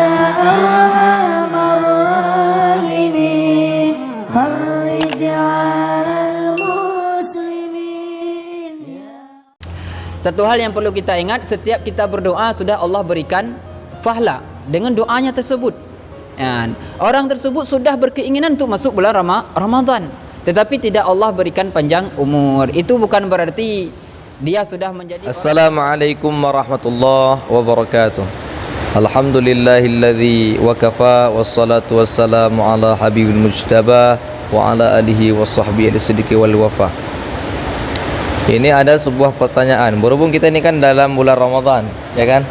arhamar rahimin, farij 'alal muslimin. Satu hal yang perlu kita ingat, setiap kita berdoa sudah Allah berikan pahala dengan doanya tersebut. Orang tersebut sudah berkeinginan untuk masuk bulan Ramadan, tetapi tidak Allah berikan panjang umur. Itu bukan berarti dia sudah menjadi Assalamualaikum warahmatullahi wabarakatuh. Alhamdulillahilladzi wa kafa wassalatu wassalamu ala habibil mujtaba wa ala alihi washabbihi as-siddiqi wal wafa. Ini ada sebuah pertanyaan. Berhubung kita ini kan dalam bulan Ramadan, ya kan?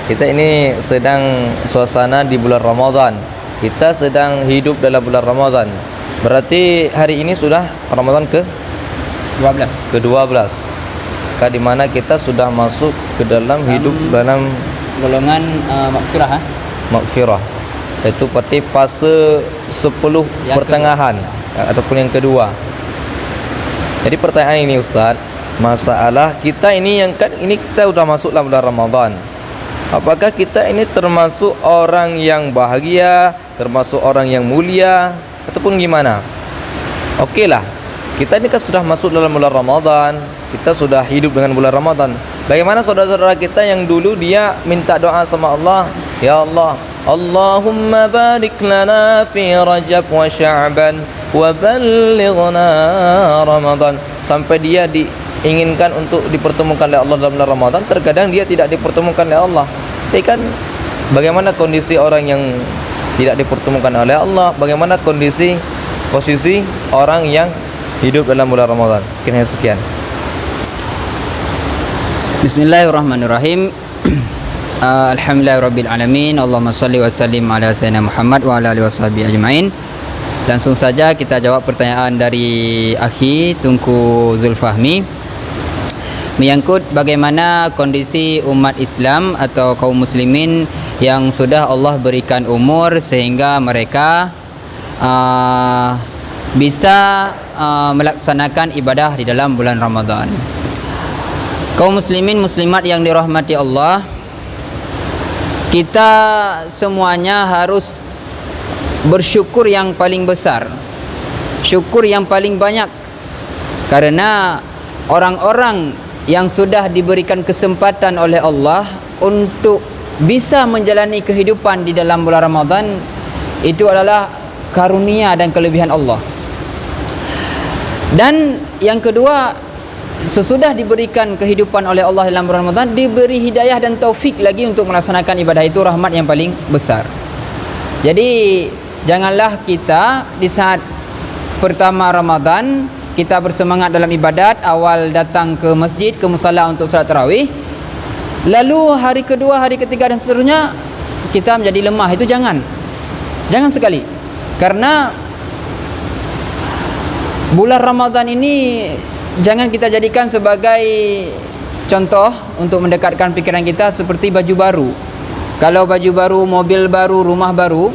Kita ini sedang suasana di bulan Ramadan. Kita sedang hidup dalam bulan Ramadan. Berarti hari ini sudah Ramadan ke-12. Di mana kita sudah masuk ke dalam hidup dalam golongan maghfirah. Itu berarti fase 10 yang pertengahan ataupun yang kedua. Jadi pertanyaan ini Ustaz, masalah kita ini yang kan ini kita sudah masuk dalam bulan Ramadan. Apakah kita ini termasuk orang yang bahagia, termasuk orang yang mulia, ataupun gimana? Okeylah, kita ini kan sudah masuk dalam bulan Ramadan, kita sudah hidup dengan bulan Ramadan. Bagaimana saudara-saudara kita yang dulu dia minta doa sama Allah, ya Allah, Allahumma barik lana fi Rajab wa Sya'ban wa ballighna Ramadan, sampai dia diinginkan untuk dipertemukan oleh Allah dalam bulan Ramadan. Terkadang dia tidak dipertemukan oleh Allah. Tapi kan bagaimana kondisi orang yang tidak dipertemukan oleh Allah? Bagaimana posisi orang yang hidup dalam bulan Ramadan? Mungkin sekian. Bismillahirrahmanirrahim. Alhamdulillahirabbil alamin. Allahumma shalli wa sallim ala sayyidina Muhammad wa ala alihi washabihi ajmain. Langsung saja kita jawab pertanyaan dari akhi Tunku Zulfahmi menyangkut bagaimana kondisi umat Islam atau kaum muslimin yang sudah Allah berikan umur sehingga mereka bisa melaksanakan ibadah di dalam bulan Ramadan. Kaum muslimin muslimat yang dirahmati Allah, kita semuanya harus bersyukur yang paling besar, syukur yang paling banyak, karena orang-orang yang sudah diberikan kesempatan oleh Allah untuk bisa menjalani kehidupan di dalam bulan Ramadan, itu adalah karunia dan kelebihan Allah. Dan yang kedua, sesudah diberikan kehidupan oleh Allah dalam bulan Ramadan, diberi hidayah dan taufik lagi untuk melaksanakan ibadah, itu rahmat yang paling besar. Jadi janganlah kita di saat pertama Ramadan kita bersemangat dalam ibadat, awal datang ke masjid, ke musalla untuk salat tarawih, lalu hari kedua, hari ketiga dan seterusnya kita menjadi lemah. Itu jangan sekali. Karena bulan Ramadan ini jangan kita jadikan sebagai contoh untuk mendekatkan pikiran kita seperti baju baru. Kalau baju baru, mobil baru, rumah baru,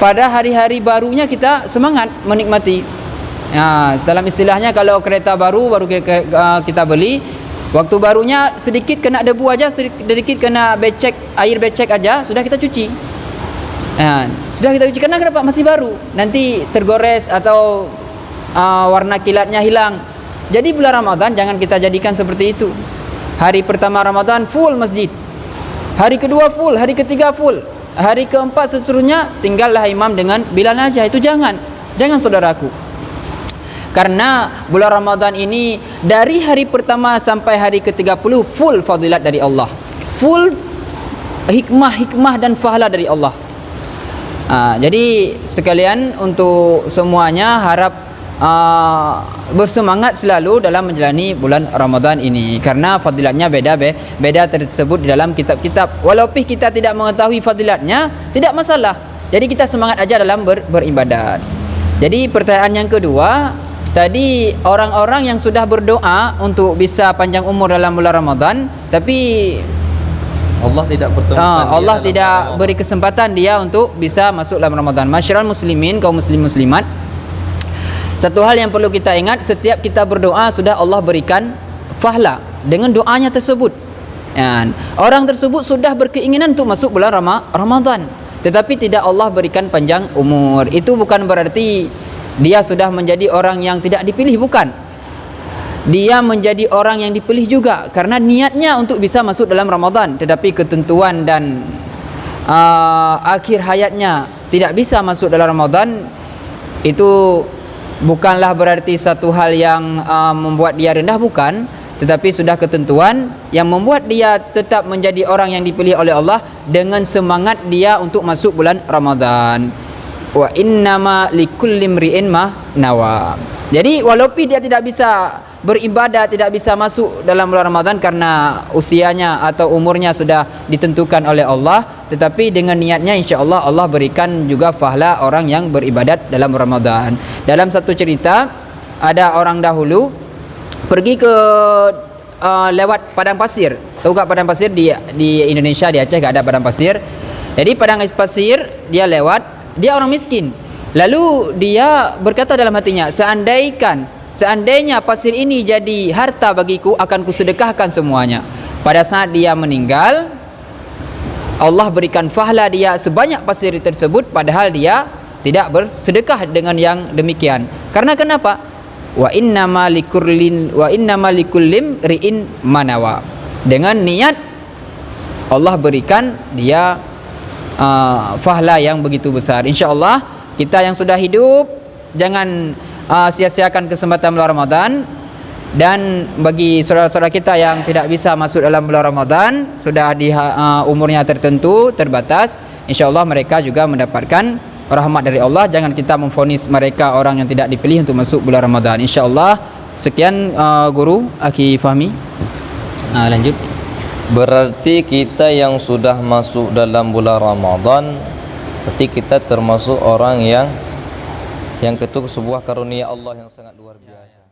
pada hari-hari barunya kita semangat menikmati. Dalam istilahnya, kalau kereta baru kita beli, waktu barunya sedikit kena debu aja, sedikit kena air becek aja, sudah kita cuci. Karena kenapa? Masih baru, nanti tergores atau warna kilatnya hilang. Jadi bulan Ramadan jangan kita jadikan seperti itu. Hari pertama Ramadan full masjid, hari kedua full, hari ketiga full, hari keempat seterusnya tinggallah imam dengan Bilal aja. Itu jangan saudaraku. Karena bulan Ramadan ini dari hari pertama sampai hari ke-30 full fadilat dari Allah, full hikmah dan pahala dari Allah. Jadi sekalian untuk semuanya harap bersemangat selalu dalam menjalani bulan Ramadan ini, karena fadilatnya beda tersebut di dalam kitab-kitab. Walaupun kita tidak mengetahui fadilatnya, tidak masalah. Jadi kita semangat aja dalam beribadat. Jadi pertanyaan yang kedua, tadi orang-orang yang sudah berdoa untuk bisa panjang umur dalam bulan Ramadan, tapi Allah tidak pertemukan Allah tidak beri kesempatan dia untuk bisa masuk dalam Ramadan. Masyarul muslimin, kaum muslim muslimat, satu hal yang perlu kita ingat, setiap kita berdoa sudah Allah berikan pahala dengan doanya tersebut. Orang tersebut sudah berkeinginan untuk masuk bulan Ramadan, tetapi tidak Allah berikan panjang umur. Itu bukan berarti dia sudah menjadi orang yang tidak dipilih, bukan. Dia menjadi orang yang dipilih juga karena niatnya untuk bisa masuk dalam Ramadan, tetapi ketentuan dan akhir hayatnya tidak bisa masuk dalam Ramadan. Itu bukanlah berarti satu hal yang membuat dia rendah, bukan, tetapi sudah ketentuan yang membuat dia tetap menjadi orang yang dipilih oleh Allah dengan semangat dia untuk masuk bulan Ramadan. Wa innama likulli imri'in ma nawa. Jadi walaupun dia tidak bisa beribadah, tidak bisa masuk dalam bulan Ramadan karena usianya atau umurnya sudah ditentukan oleh Allah, tetapi dengan niatnya insya-Allah Allah berikan juga pahala orang yang beribadat dalam Ramadan. Dalam satu cerita, ada orang dahulu pergi ke lewat padang pasir. Tahu tak padang pasir di Indonesia, di Aceh tak ada padang pasir. Jadi padang pasir dia lewat, dia orang miskin. Lalu dia berkata dalam hatinya, seandainya pasir ini jadi harta bagiku, akan kusedekahkan semuanya. Pada saat dia meninggal, Allah berikan pahala dia sebanyak pasir tersebut, padahal dia tidak bersedekah dengan yang demikian. Karena kenapa? Wa innama likullim ri'in manawa. Dengan niat Allah berikan dia pahala yang begitu besar. InsyaAllah kita yang sudah hidup jangan sia-siakan kesempatan bulan Ramadan. Dan bagi saudara-saudara kita yang tidak bisa masuk dalam bulan Ramadan, sudah di umurnya tertentu, terbatas, insyaAllah mereka juga mendapatkan rahmat dari Allah. Jangan kita memvonis mereka orang yang tidak dipilih untuk masuk bulan Ramadan. InsyaAllah. Sekian Guru Aki Fahmi. Lanjut. Berarti kita yang sudah masuk dalam bulan Ramadan, berarti kita termasuk orang yang itu sebuah karunia Allah yang sangat luar biasa.